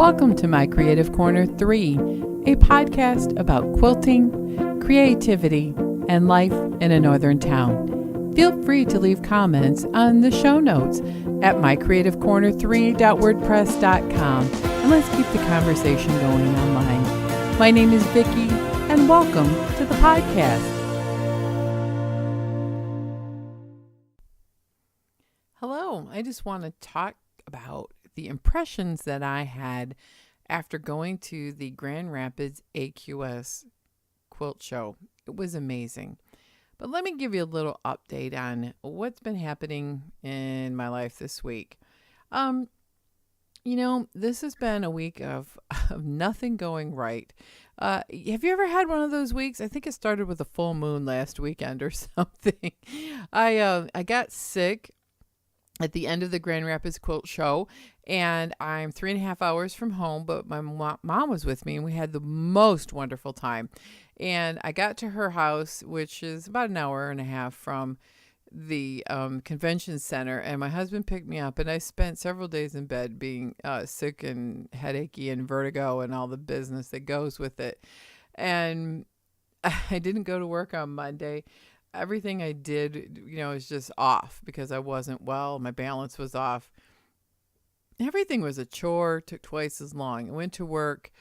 Welcome to My Creative Corner 3, a podcast about quilting, creativity, and life in a northern town. Feel free to leave comments on the show notes at mycreativecorner3.wordpress.com, and let's keep the conversation going online. My name is Vicki, and welcome to the podcast. Hello, I just want to talk about the impressions that I had after going to the Grand Rapids AQS quilt show. It was amazing. But let me give you a little update on what's been happening in my life this week. This has been a week of nothing going right. Have you ever had one of those weeks? I think it started with a full moon last weekend or something. I got sick at the end of the Grand Rapids quilt show, and I'm 3.5 hours from home, but my mom was with me, and we had the most wonderful time. And I got to her house, which is about an hour and a half from the convention center, and my husband picked me up, and I spent several days in bed being sick and headachy and vertigo and all the business that goes with it. And I didn't go to work on Monday. Everything I did, was just off because I wasn't well. My balance was off. Everything was a chore, took twice as long. I went to work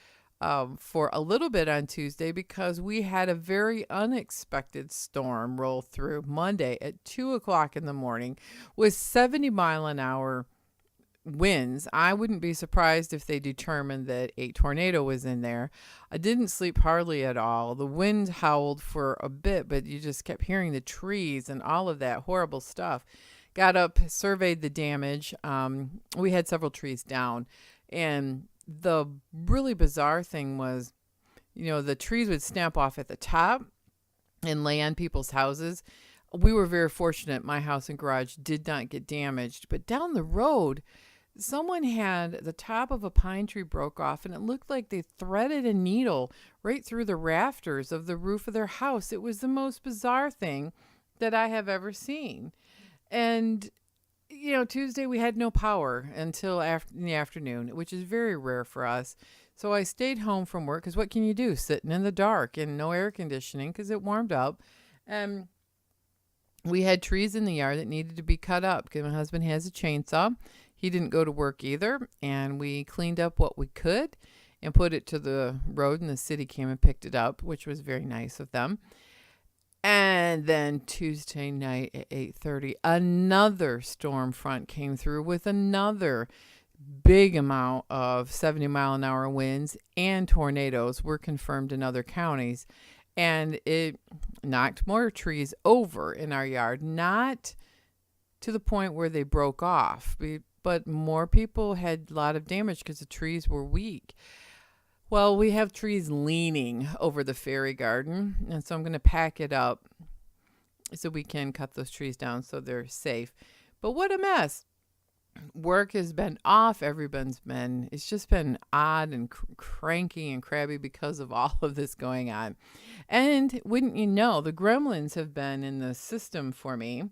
for a little bit on Tuesday because we had a very unexpected storm roll through Monday at 2 o'clock in the morning with 70 mile an hour winds. I wouldn't be surprised if they determined that a tornado was in there. I didn't sleep hardly at all. The wind howled for a bit, but you just kept hearing the trees and all of that horrible stuff. Got up, surveyed the damage. We had several trees down, and the really bizarre thing was, the trees would snap off at the top and lay on people's houses. We were very fortunate. My house and garage did not get damaged, but down the road, someone had the top of a pine tree broke off, and it looked like they threaded a needle right through the rafters of the roof of their house. It was the most bizarre thing that I have ever seen. And, Tuesday we had no power until in the afternoon, which is very rare for us. So I stayed home from work because what can you do? Sitting in the dark and no air conditioning because it warmed up. And we had trees in the yard that needed to be cut up because my husband has a chainsaw. He didn't go to work either, and we cleaned up what we could and put it to the road, and the city came and picked it up, which was very nice of them. And then Tuesday night at 8:30, another storm front came through with another big amount of 70 mile an hour winds, and tornadoes were confirmed in other counties. And it knocked more trees over in our yard, not to the point where they broke off, but more people had a lot of damage because the trees were weak. Well, we have trees leaning over the fairy garden, and so I'm going to pack it up so we can cut those trees down so they're safe. But what a mess. Work has been off. It's just been odd and cranky and crabby because of all of this going on. And wouldn't you know, the gremlins have been in the system for me.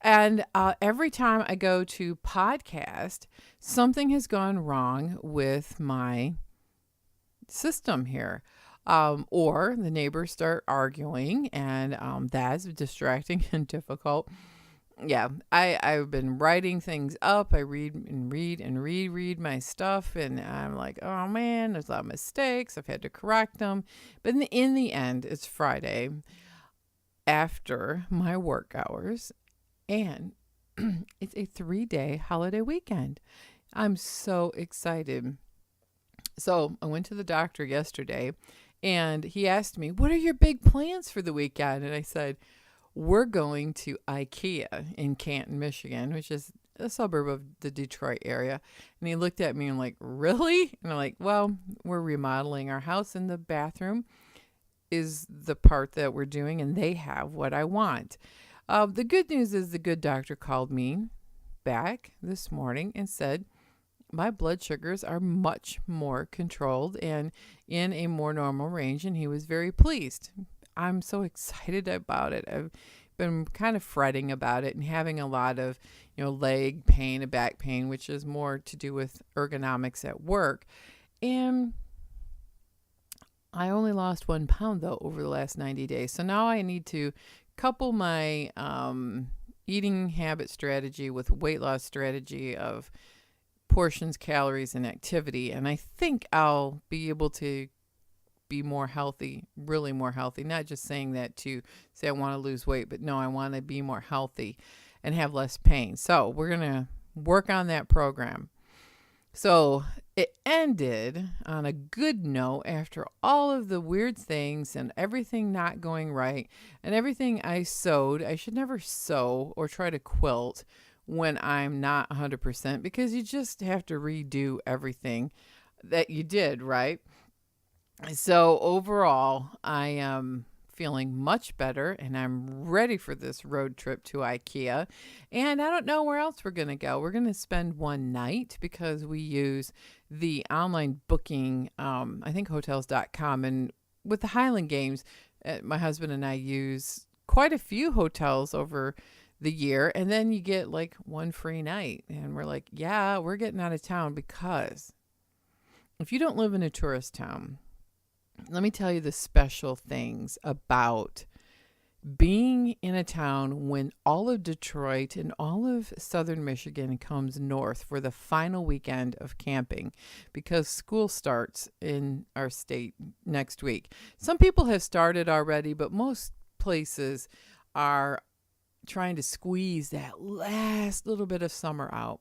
And every time I go to podcast, something has gone wrong with my system here. Or the neighbors start arguing, and that's distracting and difficult. Yeah, I've been writing things up. I read and reread my stuff, and I'm like, oh man, there's a lot of mistakes. I've had to correct them. But in the end, it's Friday after my work hours, and it's a 3-day holiday weekend. I'm so excited. So I went to the doctor yesterday, and he asked me, what are your big plans for the weekend? And I said, we're going to IKEA in Canton, Michigan, which is a suburb of the Detroit area. And he looked at me and like, really? And I'm like, well, we're remodeling our house, and the bathroom is the part that we're doing, and they have what I want. The good news is the good doctor called me back this morning and said my blood sugars are much more controlled and in a more normal range, and he was very pleased. I'm so excited about it. I've been kind of fretting about it and having a lot of, leg pain and back pain, which is more to do with ergonomics at work. And I only lost 1 pound though over the last 90 days. So now I need to couple my eating habit strategy with weight loss strategy of portions, calories, and activity. And I think I'll be able to be more healthy, really more healthy. Not just saying that to say I want to lose weight, but no, I want to be more healthy and have less pain. So we're going to work on that program. So it ended on a good note after all of the weird things and everything not going right and everything I sewed. I should never sew or try to quilt when I'm not 100% because you just have to redo everything that you did, right? So overall, I am feeling much better and I'm ready for this road trip to IKEA. And I don't know where else we're going to go. We're going to spend one night because we use the online booking, I think hotels.com. And with the Highland Games, my husband and I use quite a few hotels over the year. And then you get like one free night. And we're like, yeah, we're getting out of town because if you don't live in a tourist town, let me tell you the special things about being in a town when all of Detroit and all of southern Michigan comes north for the final weekend of camping because school starts in our state next week. Some people have started already, but most places are trying to squeeze that last little bit of summer out.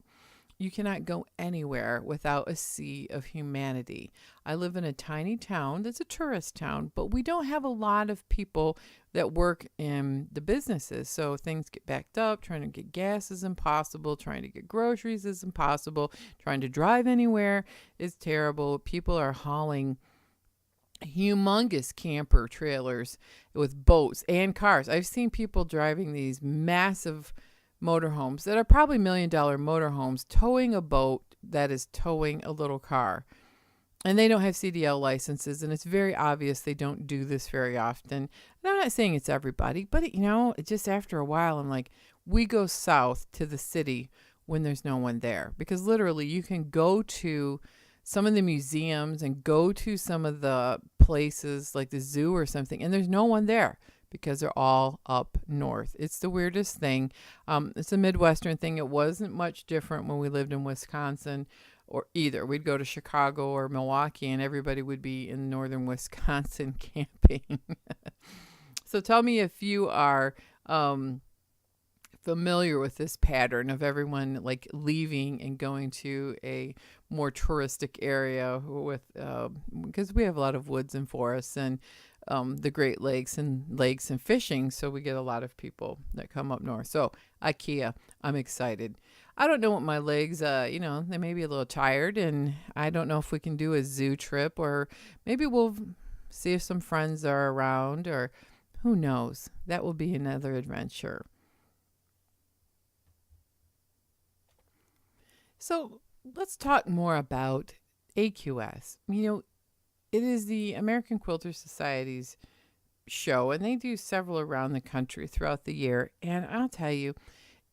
You cannot go anywhere without a sea of humanity. I live in a tiny town that's a tourist town, but we don't have a lot of people that work in the businesses. So things get backed up. Trying to get gas is impossible. Trying to get groceries is impossible. Trying to drive anywhere is terrible. People are hauling humongous camper trailers with boats and cars. I've seen people driving these massive motorhomes that are probably $1 million motorhomes towing a boat that is towing a little car. And they don't have CDL licenses, and it's very obvious they don't do this very often. And I'm not saying it's everybody, but just after a while, I'm like, we go south to the city when there's no one there. Because literally you can go to some of the museums and go to some of the places like the zoo or something, and there's no one there because they're all up north. It's the weirdest thing. It's a Midwestern thing. It wasn't much different when we lived in Wisconsin or either. We'd go to Chicago or Milwaukee and everybody would be in northern Wisconsin camping. So tell me if you are familiar with this pattern of everyone like leaving and going to a more touristic area with because we have a lot of woods and forests and the Great Lakes and fishing. So we get a lot of people that come up north. So IKEA, I'm excited. I don't know what my legs, they may be a little tired and I don't know if we can do a zoo trip or maybe we'll see if some friends are around or who knows. That will be another adventure. So let's talk more about AQS. It is the American Quilters Society's show, and they do several around the country throughout the year. And I'll tell you,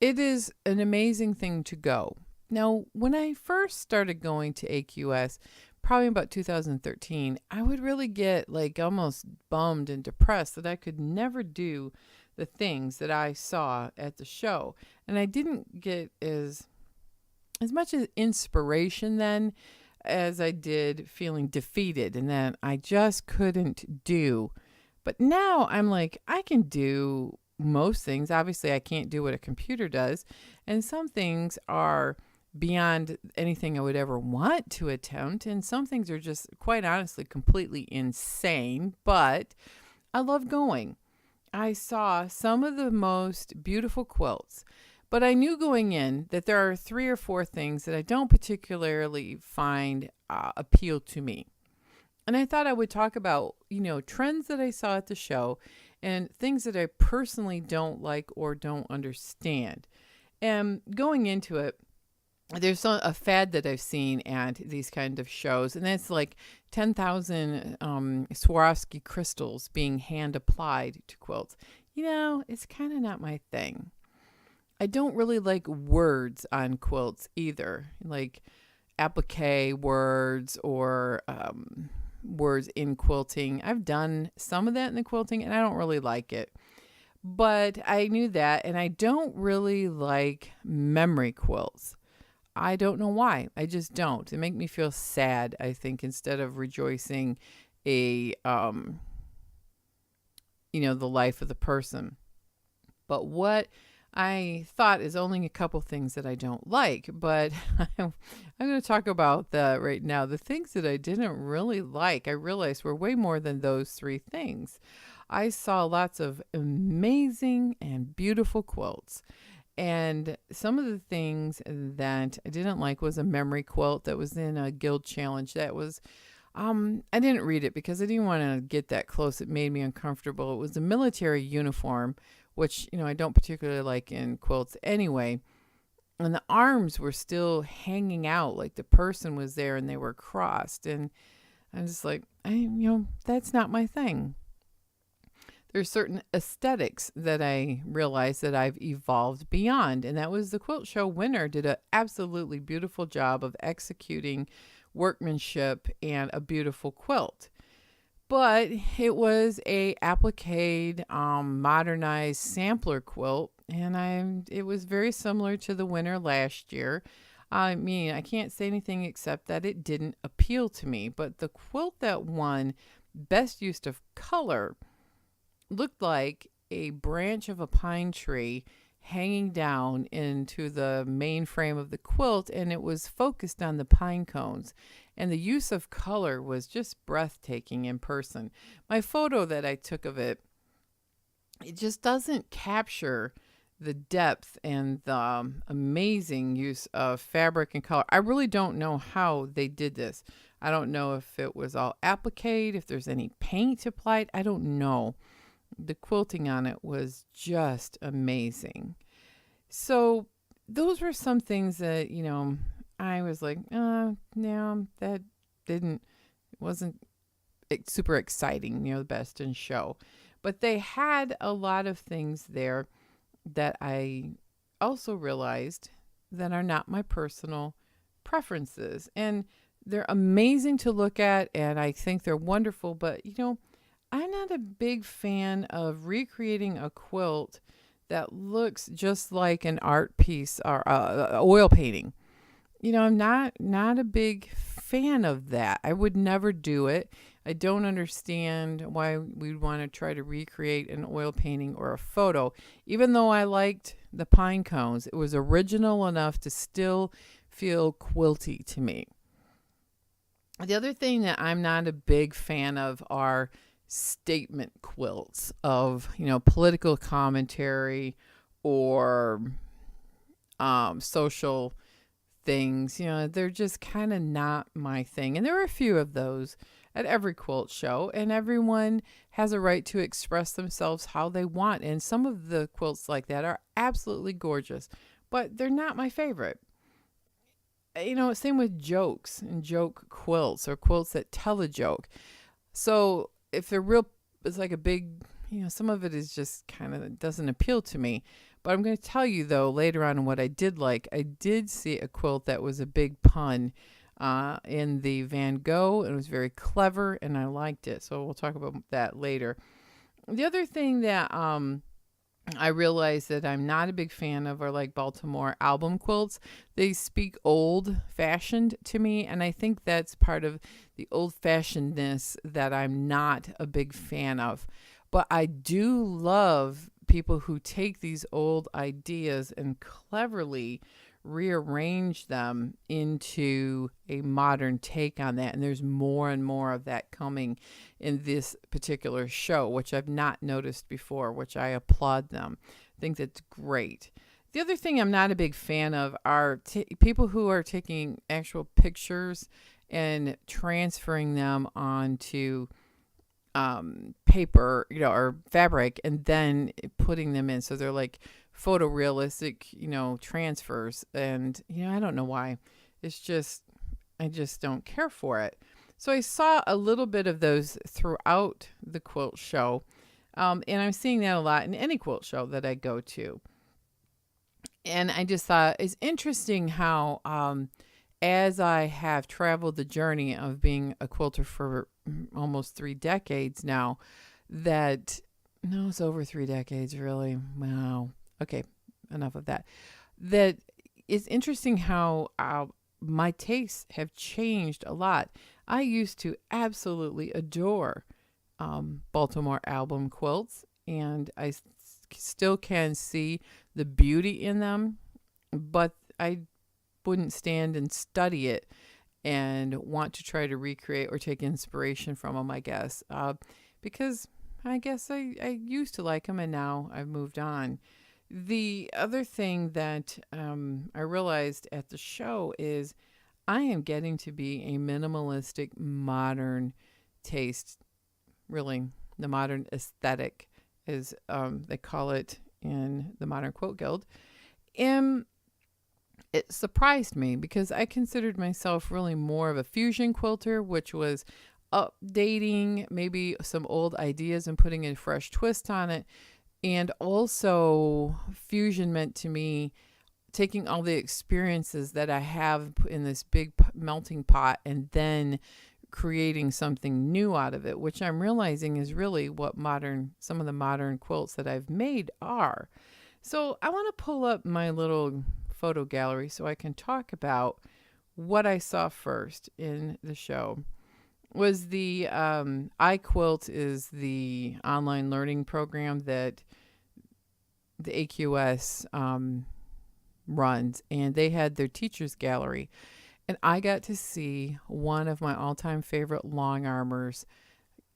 it is an amazing thing to go. Now, when I first started going to AQS, probably about 2013, I would really get like almost bummed and depressed that I could never do the things that I saw at the show. And I didn't get as much as inspiration then as I did feeling defeated and that I just couldn't do. But now I'm like, I can do most things. Obviously, I can't do what a computer does. And some things are beyond anything I would ever want to attempt. And some things are just, quite honestly, completely insane. But I love going. I saw some of the most beautiful quilts. But I knew going in that there are 3 or 4 things that I don't particularly find appeal to me. And I thought I would talk about, trends that I saw at the show and things that I personally don't like or don't understand. And going into it, there's a fad that I've seen at these kind of shows, and that's like 10,000 Swarovski crystals being hand applied to quilts. It's kind of not my thing. I don't really like words on quilts either, like applique words or words in quilting. I've done some of that in the quilting and I don't really like it. But I knew that, and I don't really like memory quilts. I don't know why. I just don't. They make me feel sad, I think, instead of rejoicing a the life of the person. But what I thought is only a couple things that I don't like, but I'm going to talk about that right now. The things that I didn't really like, I realized were way more than those three things. I saw lots of amazing and beautiful quilts. And some of the things that I didn't like was a memory quilt that was in a guild challenge. That was, I didn't read it because I didn't want to get that close. It made me uncomfortable. It was a military uniform, which, I don't particularly like in quilts anyway. And the arms were still hanging out like the person was there and they were crossed. And I'm just like, that's not my thing. There's certain aesthetics that I realized that I've evolved beyond. And that was the quilt show winner did an absolutely beautiful job of executing workmanship and a beautiful quilt. But it was a applique, modernized sampler quilt. And it was very similar to the winner last year. I mean, I can't say anything except that it didn't appeal to me. But the quilt that won best use of color looked like a branch of a pine tree hanging down into the main frame of the quilt, and it was focused on the pine cones. And the use of color was just breathtaking in person. My photo that I took of it just doesn't capture the depth and the amazing use of fabric and color. I really don't know how they did this. I don't know if it was all appliqued, if there's any paint applied. I don't know. The quilting on it was just amazing. So those were some things that, I was like, no, that wasn't super exciting, the best in show. But they had a lot of things there that I also realized that are not my personal preferences. And they're amazing to look at, and I think they're wonderful, but, I'm not a big fan of recreating a quilt that looks just like an art piece or oil painting. I'm not a big fan of that. I would never do it. I don't understand why we'd want to try to recreate an oil painting or a photo. Even though I liked the pine cones, it was original enough to still feel quilty to me. The other thing that I'm not a big fan of are statement quilts of, political commentary or social things. They're just kind of not my thing. And there are a few of those at every quilt show, and everyone has a right to express themselves how they want. And some of the quilts like that are absolutely gorgeous, but they're not my favorite. Same with jokes and joke quilts or quilts that tell a joke. So if they're real, it's like a big, some of it is just kind of doesn't appeal to me. But I'm going to tell you, though, later on what I did like. I did see a quilt that was a big pun in the Van Gogh. It was very clever, and I liked it. So we'll talk about that later. The other thing that I realized that I'm not a big fan of are like Baltimore album quilts. They speak old-fashioned to me, and I think that's part of the old-fashionedness that I'm not a big fan of. But I do love people who take these old ideas and cleverly rearrange them into a modern take on that. And there's more and more of that coming in this particular show, which I've not noticed before, which I applaud them. I think that's great. The other thing I'm not a big fan of are people who are taking actual pictures and transferring them onto paper, or fabric, and then putting them in. So they're like photorealistic, transfers. And, I don't know why. It's just, I just don't care for it. So I saw a little bit of those throughout the quilt show. And I'm seeing that a lot in any quilt show that I go to. And I just thought it's interesting how as I have traveled the journey of being a quilter for almost 3 decades now, that no, it's over 3 decades, really. Wow. Okay, enough of that. That it's interesting how my tastes have changed a lot. I used to absolutely adore Baltimore album quilts, and still can see the beauty in them, but I wouldn't stand and study it and want to try to recreate or take inspiration from them, I guess, because I guess I used to like them and now I've moved on. The other thing that I realized at the show is I am getting to be a minimalistic modern taste, really, the modern aesthetic, as they call it in the Modern Quote Guild. And it surprised me because I considered myself really more of a fusion quilter, which was updating maybe some old ideas and putting a fresh twist on it. And also, fusion meant to me taking all the experiences that I have in this big melting pot and then creating something new out of it, which I'm realizing is really what some of the modern quilts that I've made are. So I want to pull up my little photo gallery so I can talk about what I saw first in the show. Was the iQuilt is the online learning program that the AQS runs, and they had their teachers gallery, and I got to see one of my all-time favorite long armors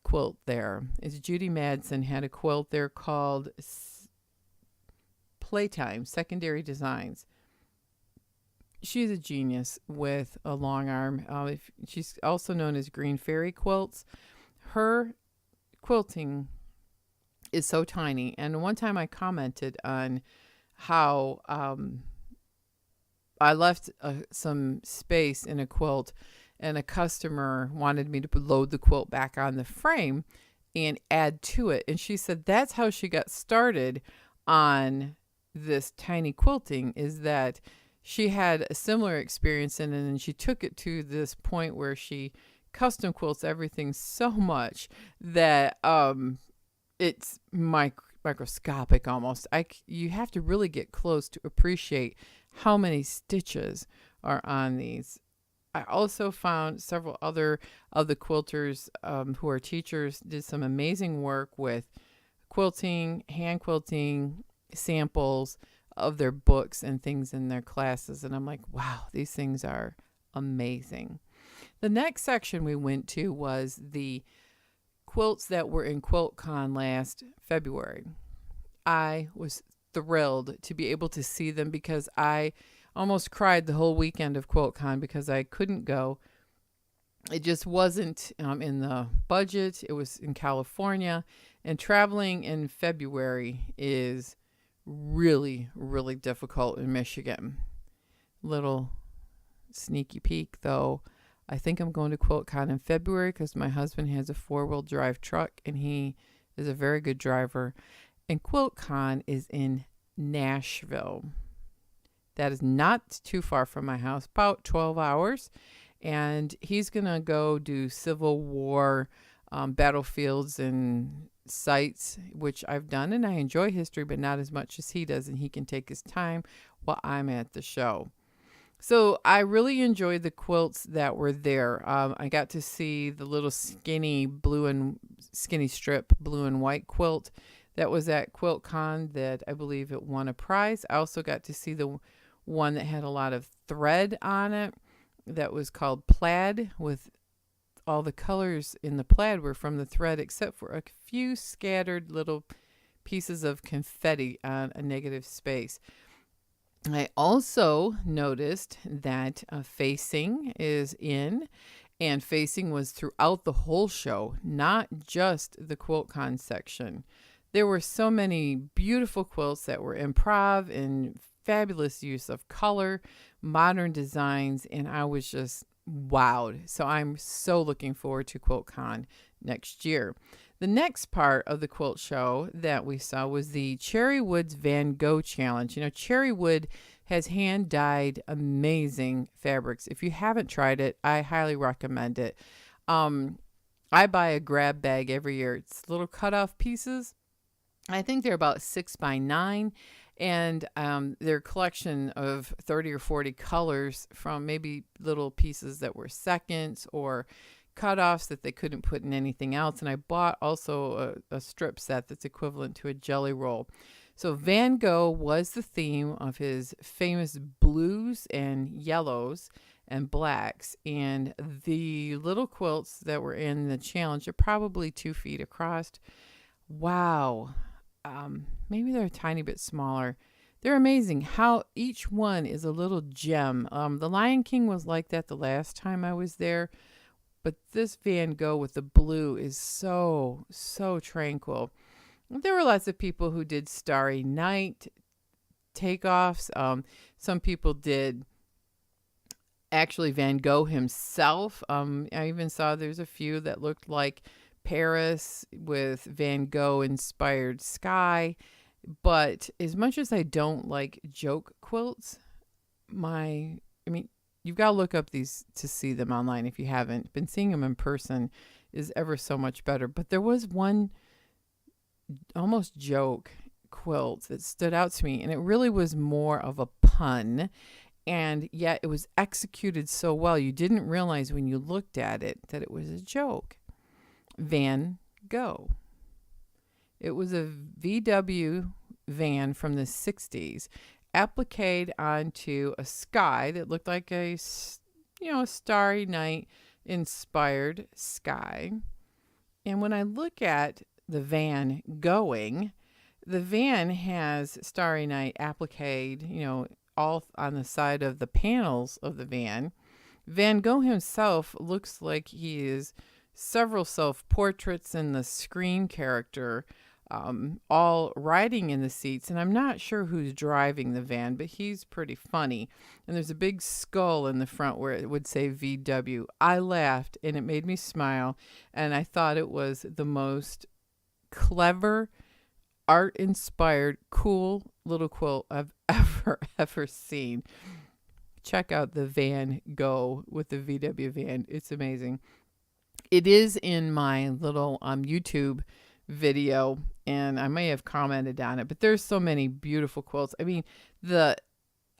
quilt there. It's Judy Madsen had a quilt there called Playtime Secondary Designs. She's a genius with a long arm. She's also known as Green Fairy Quilts. Her quilting is so tiny. And one time I commented on how I left some space in a quilt, and a customer wanted me to load the quilt back on the frame and add to it. And she said that's how she got started on this tiny quilting, is that she had a similar experience in it, and she took it to this point where she custom quilts everything so much that it's microscopic almost. You have to really get close to appreciate how many stitches are on these. I also found several other of the quilters who are teachers did some amazing work with quilting, hand quilting, samples of their books and things in their classes. And I'm like, wow, these things are amazing. The next section we went to was the quilts that were in QuiltCon last February. I was thrilled to be able to see them because I almost cried the whole weekend of QuiltCon because I couldn't go. It just wasn't in the budget. It was in California, and traveling in February is really, really difficult in Michigan. Little sneaky peek though, I think I'm going to QuiltCon in February because my husband has a 4-wheel drive truck and he is a very good driver. And QuiltCon is in Nashville. That is not too far from my house, about 12 hours. And he's going to go do Civil War battlefields and sites, which I've done, and I enjoy history, but not as much as he does, and he can take his time while I'm at the show. So I really enjoyed the quilts that were there. I got to see the little skinny strip blue and white quilt that was at QuiltCon that I believe it won a prize. I also got to see the one that had a lot of thread on it that was called plaid, with all the colors in the plaid were from the thread except for a few scattered little pieces of confetti on a negative space. I also noticed that facing is in, and facing was throughout the whole show, not just the QuiltCon section. There were so many beautiful quilts that were improv and fabulous use of color, modern designs, and I was just wowed. So I'm so looking forward to QuiltCon next year. The next part of the quilt show that we saw was the Cherry Woods Van Gogh Challenge. You know, cherry wood has hand dyed amazing fabrics. If you haven't tried it, I highly recommend it. Um, I buy a grab bag every year. It's little cut off pieces. I think they're about 6 by 9, and they're a collection of 30 or 40 colors from maybe little pieces that were seconds or cutoffs that they couldn't put in anything else. And I bought also a strip set that's equivalent to a jelly roll. So Van Gogh was the theme of his famous blues and yellows and blacks. And the little quilts that were in the challenge are probably 2 feet across. Wow. Maybe they're a tiny bit smaller. They're amazing how each one is a little gem. The Lion King was like that the last time I was there, but this Van Gogh with the blue is so, so tranquil. There were lots of people who did Starry Night takeoffs. Some people did actually Van Gogh himself. I even saw there's a few that looked like Paris with Van Gogh inspired sky. But as much as I don't like joke quilts, you've got to look up these to see them online if you haven't. Been seeing them in person is ever so much better. But there was one almost joke quilt that stood out to me, and it really was more of a pun, and yet it was executed so well you didn't realize when you looked at it that it was a joke. Van Gogh. It was a VW van from the 60s appliqued onto a sky that looked like a Starry Night inspired sky. And when I look at the van going, the van has Starry Night appliqued, all on the side of the panels of the van. Van Gogh himself looks like he is several self-portraits and the screen character, all riding in the seats. And I'm not sure who's driving the van, but he's pretty funny. And there's a big skull in the front where it would say VW. I laughed and it made me smile. And I thought it was the most clever, art-inspired, cool little quilt I've ever seen. Check out the Van Gogh with the VW van. It's amazing. It is in my little YouTube video, and I may have commented on it, but there's so many beautiful quilts. I mean, the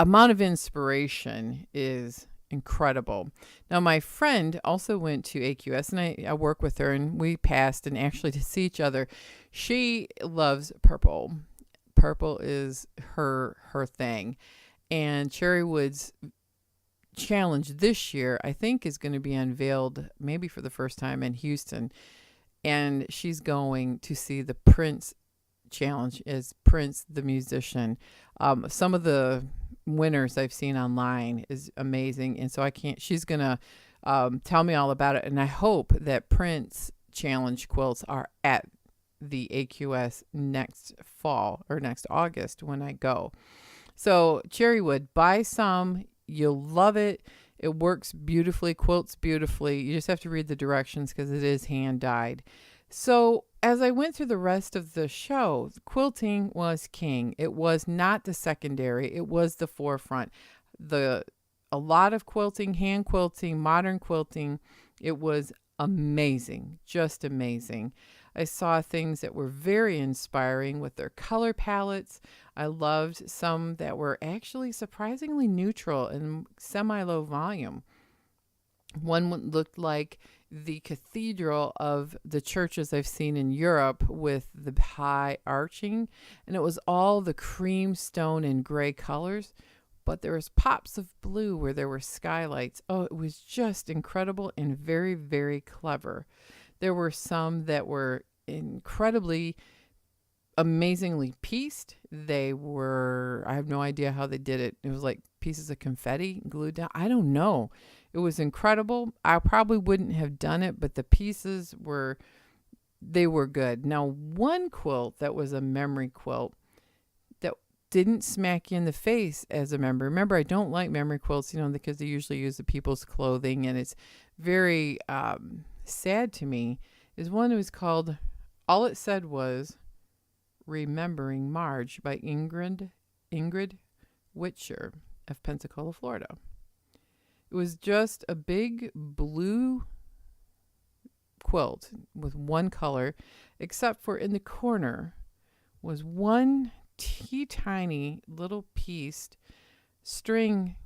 amount of inspiration is incredible. Now, my friend also went to AQS, and I work with her, and we passed and actually to see each other. She loves purple. Purple is her thing. And Cherrywood's challenge this year, I think, is going to be unveiled maybe for the first time in Houston. And she's going to see the Prince challenge as Prince the musician. Some of the winners I've seen online is amazing. And so she's going to tell me all about it. And I hope that Prince challenge quilts are at the AQS next fall or next August when I go. So Cherrywood, buy some. You'll love it. It works beautifully, quilts beautifully. You just have to read the directions because it is hand dyed. So as I went through the rest of the show, quilting was king. It was not the secondary. It was the forefront. A lot of quilting, hand quilting, modern quilting. It was amazing, just amazing. I saw things that were very inspiring with their color palettes. I loved some that were actually surprisingly neutral and semi-low volume. One looked like the cathedral of the churches I've seen in Europe with the high arching, and it was all the cream stone and gray colors, but there was pops of blue where there were skylights. Oh, it was just incredible and very, very clever. There were some that were incredibly, amazingly pieced. I have no idea how they did it. It was like pieces of confetti glued down. I don't know. It was incredible. I probably wouldn't have done it, but the pieces were good. Now, one quilt that was a memory quilt that didn't smack you in the face as a member. Remember, I don't like memory quilts, because they usually use the people's clothing, and it's very sad to me, is one that was called, all it said was, Remembering Marge by Ingrid Whitshire of Pensacola, Florida. It was just a big blue quilt with one color, except for in the corner was one tiny little pieced string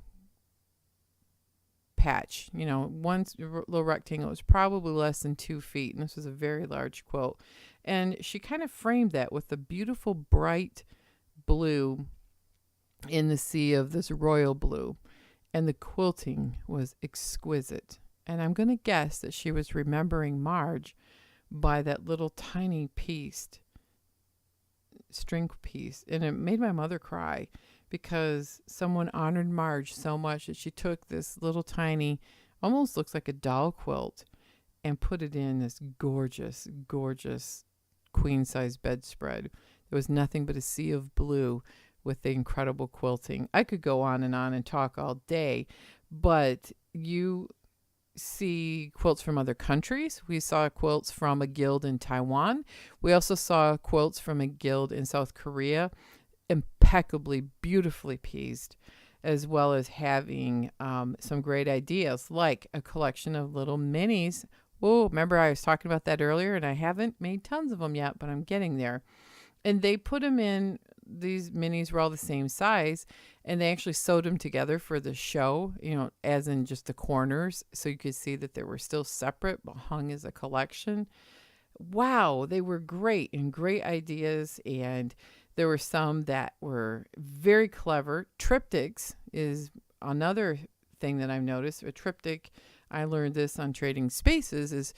patch. One little rectangle. It was probably less than 2 feet, and this was a very large quilt. And she kind of framed that with a beautiful bright blue in the sea of this royal blue. And the quilting was exquisite. And I'm going to guess that she was remembering Marge by that little tiny string piece. And it made my mother cry because someone honored Marge so much that she took this little tiny, almost looks like a doll quilt, and put it in this gorgeous, gorgeous queen-size bedspread. There was nothing but a sea of blue with the incredible quilting. I could go on and talk all day, but you see quilts from other countries. We saw quilts from a guild in Taiwan. We also saw quilts from a guild in South Korea, impeccably, beautifully pieced, as well as having some great ideas, like a collection of little minis. Oh, remember I was talking about that earlier, and I haven't made tons of them yet, but I'm getting there. And they put them in, these minis were all the same size, and they actually sewed them together for the show, as in just the corners, so you could see that they were still separate but hung as a collection. Wow, they were great and great ideas, and there were some that were very clever. Triptychs is another thing that I've noticed. A triptych, I learned this on Trading Spaces, is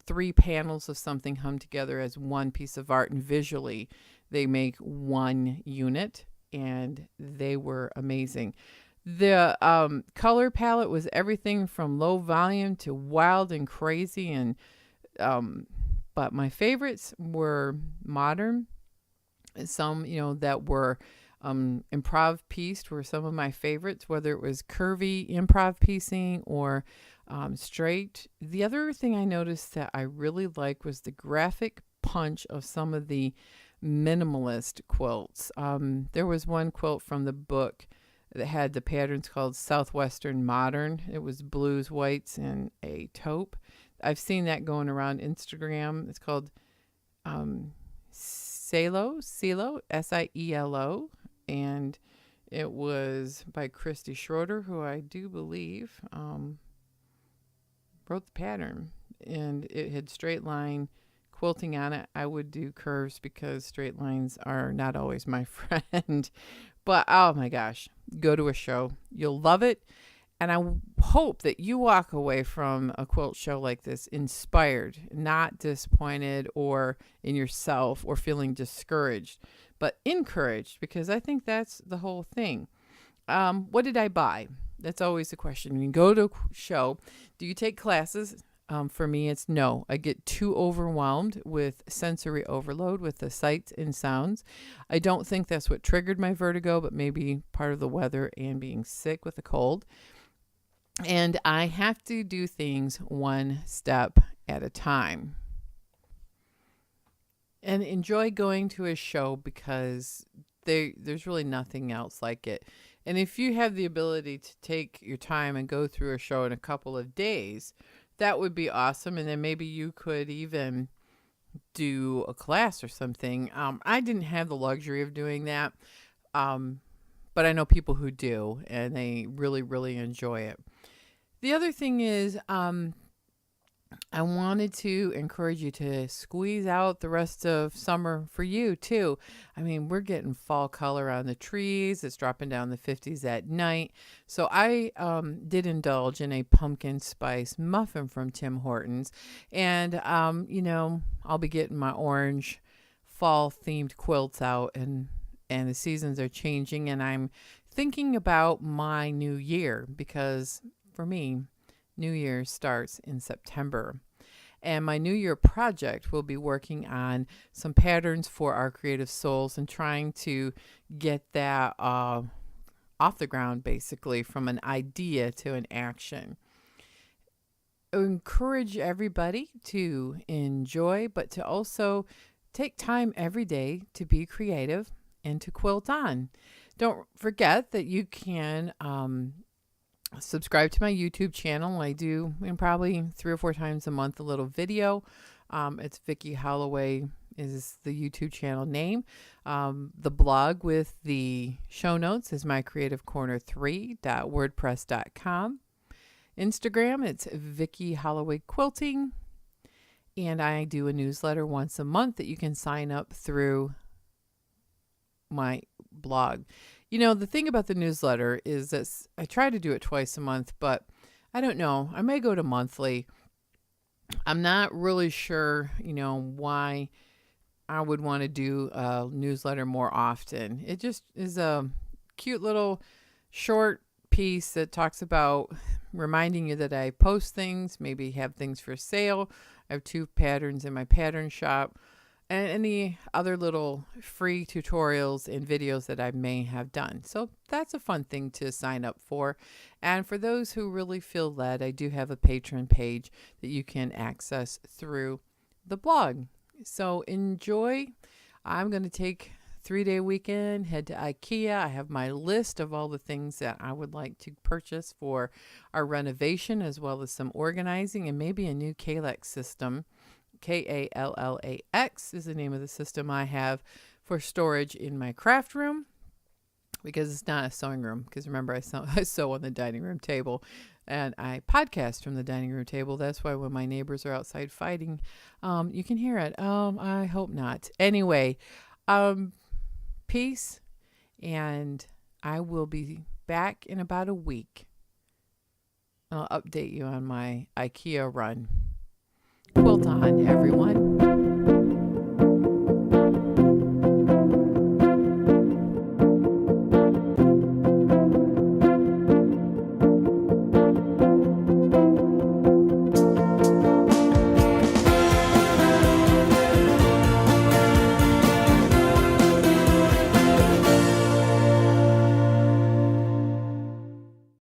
3 panels of something hung together as one piece of art, and visually they make one unit, and they were amazing. The color palette was everything from low volume to wild and crazy, and but my favorites were modern. Some that were improv pieced were some of my favorites, whether it was curvy improv piecing or straight. The other thing I noticed that I really liked was the graphic punch of some of the minimalist quilts. There was one quilt from the book that had the patterns called Southwestern Modern. It was blues, whites, and a taupe. I've seen that going around Instagram. It's called Sielo, Sielo, and it was by Christy Schroeder, who I do believe wrote the pattern, and it had straight line quilting on it. I would do curves because straight lines are not always my friend, but oh my gosh, go to a show. You'll love it. And I hope that you walk away from a quilt show like this inspired, not disappointed or in yourself or feeling discouraged, but encouraged, because I think that's the whole thing. What did I buy? That's always the question. When you go to a show, do you take classes? For me, it's no. I get too overwhelmed with sensory overload with the sights and sounds. I don't think that's what triggered my vertigo, but maybe part of the weather and being sick with a cold. And I have to do things one step at a time. And enjoy going to a show because there's really nothing else like it. And if you have the ability to take your time and go through a show in a couple of days, that would be awesome. And then maybe you could even do a class or something. I didn't have the luxury of doing that, but I know people who do, and they really, really enjoy it. The other thing is I wanted to encourage you to squeeze out the rest of summer for you too. I mean, we're getting fall color on the trees. It's dropping down the 50s at night. So I did indulge in a pumpkin spice muffin from Tim Hortons. And, I'll be getting my orange fall themed quilts out, and the seasons are changing. And I'm thinking about my new year because for me, New Year starts in September. And my New Year project will be working on some patterns for our creative souls and trying to get that off the ground, basically, from an idea to an action. I encourage everybody to enjoy, but to also take time every day to be creative and to quilt on. Don't forget that you can subscribe to my YouTube channel. I do probably 3 or 4 times a month a little video. It's Vicky Holloway is the YouTube channel name. The blog with the show notes is mycreativecorner3.wordpress.com. Instagram, it's Vicky Holloway Quilting. And I do a newsletter once a month that you can sign up through my blog. The thing about the newsletter is that I try to do it twice a month, but I don't know. I may go to monthly. I'm not really sure, why I would want to do a newsletter more often. It just is a cute little short piece that talks about reminding you that I post things, maybe have things for sale. I have 2 patterns in my pattern shop, and any other little free tutorials and videos that I may have done. So that's a fun thing to sign up for. And for those who really feel led, I do have a Patreon page that you can access through the blog. So enjoy. I'm going to take 3-day weekend, head to IKEA. I have my list of all the things that I would like to purchase for our renovation, as well as some organizing and maybe a new Kallax system. Kallax is the name of the system I have for storage in my craft room, because it's not a sewing room. Because remember, I sew on the dining room table, and I podcast from the dining room table. That's why when my neighbors are outside fighting, you can hear it. I hope not. Anyway, peace, and I will be back in about a week. I'll update you on my IKEA run. Quilt on, everyone.